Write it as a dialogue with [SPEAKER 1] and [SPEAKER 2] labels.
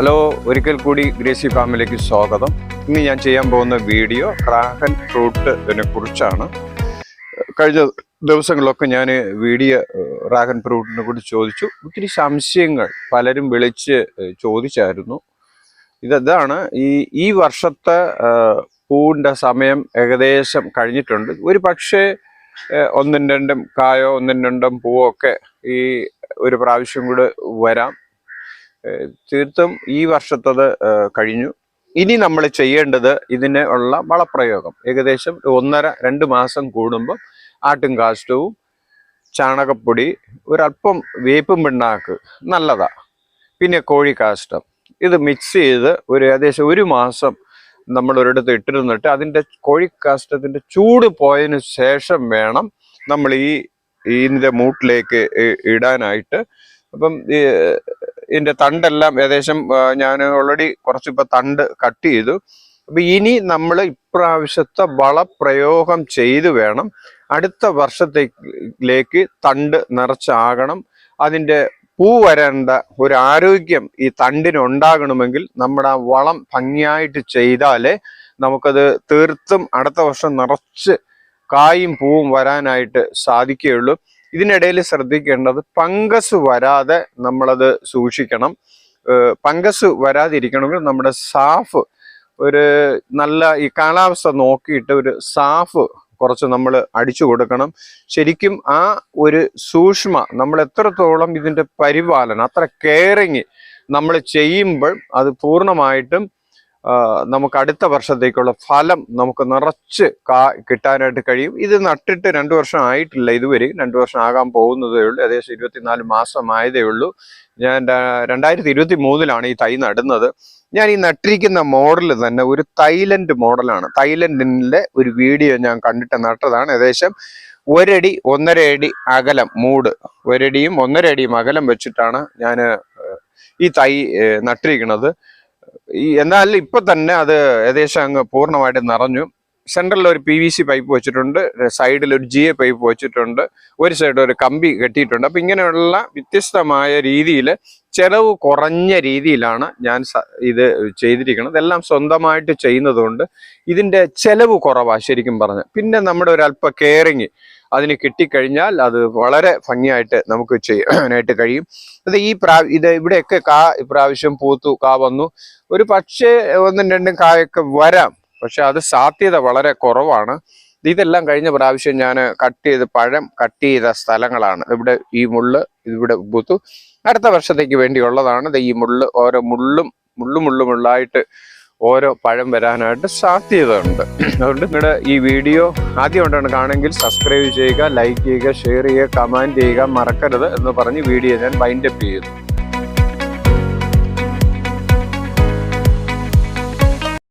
[SPEAKER 1] Hello, ഒരിക്കൽ കൂടി Gracy ഫാമിലേക്ക് സ്വാഗതം. ഇന്ന് ഞാൻ ചെയ്യാൻ പോകുന്ന വീഡിയോ ഡ്രാഗൺ ഫ്രൂട്ടിനെ കുറിച്ചാണ്. കഴിഞ്ഞ ദിവസങ്ങളിലൊക്കെ ഞാൻ ഡ്രാഗൺ ഫ്രൂട്ടിനെ കുറിച്ച് ചോദിച്ചു. ഒത്തിരി സംശയങ്ങൾ പലരും വിളിച്ച് ചോദിച്ചായിരുന്നു. ഇതാണ് ഈ വർഷത്തെ പൂവിൻ്റെ സമയം ഏകദേശം കഴിഞ്ഞിട്ടുണ്ട്. ഒരു പക്ഷേ ഒന്നും രണ്ടും കായോ ഒന്നും രണ്ടും പൂവോ ഒക്കെ ഈ ഒരു പ്രാവശ്യം കൂടെ വരാം. തീർത്തും ഈ വർഷത്തത് കഴിഞ്ഞു. ഇനി നമ്മൾ ചെയ്യേണ്ടത് ഇതിന് ഉള്ള വളപ്രയോഗം. ഏകദേശം 1.5-2 മാസം കൂടുമ്പോൾ ആട്ടും കാഷ്ടവും ചാണകപ്പൊടി, ഒരല്പം വേപ്പും പിണ്ണാക്ക് നല്ലതാ, പിന്നെ കോഴിക്കാഷ്ടം, ഇത് മിക്സ് ചെയ്ത് ഏകദേശം 1 മാസം നമ്മൾ ഒരിടത്ത് ഇട്ടിരുന്നിട്ട് അതിൻ്റെ കോഴിക്കാഷ്ടത്തിൻ്റെ ചൂട് പോയതിന് ശേഷം വേണം നമ്മൾ ഇതിൻ്റെ മൂട്ടിലേക്ക് ഇടാനായിട്ട്. അപ്പം ഇതിൻ്റെ തണ്ടെല്ലാം ഏകദേശം ഞാൻ ഓൾറെഡി കുറച്ചിപ്പോൾ തണ്ട് കട്ട് ചെയ്തു. അപ്പം ഇനി നമ്മൾ ഇപ്രാവശ്യത്തെ വളപ്രയോഗം ചെയ്ത് വേണം അടുത്ത വർഷത്തേക്ക് തണ്ട് നിറച്ചാകണം. അതിൻ്റെ പൂ വരേണ്ട ഒരു ആരോഗ്യം ഈ തണ്ടിനുണ്ടാകണമെങ്കിൽ നമ്മുടെ ആ വളം ഭംഗിയായിട്ട് ചെയ്താലേ നമുക്കത് തീർത്തും അടുത്ത വർഷം നിറച്ച് കായും പൂവും വരാനായിട്ട് സാധിക്കുകയുള്ളൂ. ഇതിനിടയിൽ ശ്രദ്ധിക്കേണ്ടത് ഫംഗസ് വരാതെ നമ്മളത് സൂക്ഷിക്കണം. ഫംഗസ് വരാതിരിക്കണമെങ്കിൽ നമ്മുടെ സാഫ് നല്ല ഈ കാലാവസ്ഥ നോക്കിയിട്ട് ഒരു സാഫ് കുറച്ച് നമ്മൾ അടിച്ചു കൊടുക്കണം. ശരിക്കും ആ ഒരു നമ്മൾ എത്രത്തോളം ഇതിൻ്റെ പരിപാലനം, അത്ര കെയറിങ് നമ്മൾ ചെയ്യുമ്പോൾ അത് പൂർണ്ണമായിട്ടും നമുക്ക് അടുത്ത വർഷത്തേക്കുള്ള ഫലം നമുക്ക് നിറച്ച് കിട്ടാനായിട്ട് കഴിയും. ഇത് നട്ടിട്ട് 2 വർഷം ആയിട്ടില്ല, ഇതുവരെ 2 വർഷം ആകാൻ പോകുന്നതേ ഉള്ളൂ. ഏകദേശം 24 മാസമായതേ ഉള്ളൂ. ഞാൻ 2023 ഈ തൈ നടുന്നത്. ഞാൻ ഈ നട്ടിരിക്കുന്ന മോഡൽ തന്നെ ഒരു തായ്ലൻഡ് മോഡലാണ്. തായ്ലൻഡിലെ ഒരു വീഡിയോ ഞാൻ കണ്ടിട്ട് നട്ടതാണ്. ഏകദേശം 1 അടി 1.5 അടി അകലം മൂട്, 1 അടിയും 1.5 അടിയും അകലം വെച്ചിട്ടാണ് ഞാൻ ഈ തൈ നട്ടിരിക്കുന്നത്. എന്നാൽ ഇപ്പൊ തന്നെ അത് ഏകദേശം അങ്ങ് പൂർണ്ണമായിട്ട് നിറഞ്ഞു. സെൻട്രലിൽ ഒരു PVC പൈപ്പ് വെച്ചിട്ടുണ്ട്, സൈഡിൽ ഒരു GA പൈപ്പ് വെച്ചിട്ടുണ്ട്, ഒരു സൈഡ് ഒരു കമ്പി കെട്ടിയിട്ടുണ്ട്. അപ്പൊ ഇങ്ങനെയുള്ള വ്യത്യസ്തമായ രീതിയിൽ ചെലവ് കുറഞ്ഞ രീതിയിലാണ് ഞാൻ ഇത് ചെയ്തിരിക്കുന്നത്. എല്ലാം സ്വന്തമായിട്ട് ചെയ്യുന്നത് കൊണ്ട് ഇതിൻ്റെ ചെലവ് കുറവാണ് ശരിക്കും പറഞ്ഞാൽ. പിന്നെ നമ്മുടെ ഒരല്പ കെയറിങ് അതിന് കിട്ടിക്കഴിഞ്ഞാൽ അത് വളരെ ഭംഗിയായിട്ട് നമുക്ക് ചെയ്യാനായിട്ട് കഴിയും. അത് ഇവിടെയൊക്കെ ഇപ്രാവശ്യം പൂത്തു, കാ വന്നു. ഒരു പക്ഷേ 1-2 കായൊക്കെ വരാം, പക്ഷെ അത് സാധ്യത വളരെ കുറവാണ്. ഇതെല്ലാം കഴിഞ്ഞ പ്രാവശ്യം ഞാൻ പഴം കട്ട് ചെയ്ത സ്ഥലങ്ങളാണ്. ഇവിടെ ഈ മുള്ള് ഇവിടെ പൂത്തു. അടുത്ത വർഷത്തേക്ക് വേണ്ടിയുള്ളതാണ്. ഈ ഓരോ മുള്ളായിട്ട് ഓരോ പഴം വരാനായിട്ട് സാധ്യത ഉണ്ട്. അതുകൊണ്ട് നിങ്ങളുടെ ഈ വീഡിയോ ആദ്യമായിട്ടാണ് കാണുമെങ്കിൽ സബ്സ്ക്രൈബ് ചെയ്യുക, ലൈക്ക് ചെയ്യുക, ഷെയർ ചെയ്യുക, കമൻറ്റ് ചെയ്യുക മറക്കരുത് എന്ന് പറഞ്ഞ് വീഡിയോ ഞാൻ വൈൻഡപ്പ് ചെയ്യുന്നു.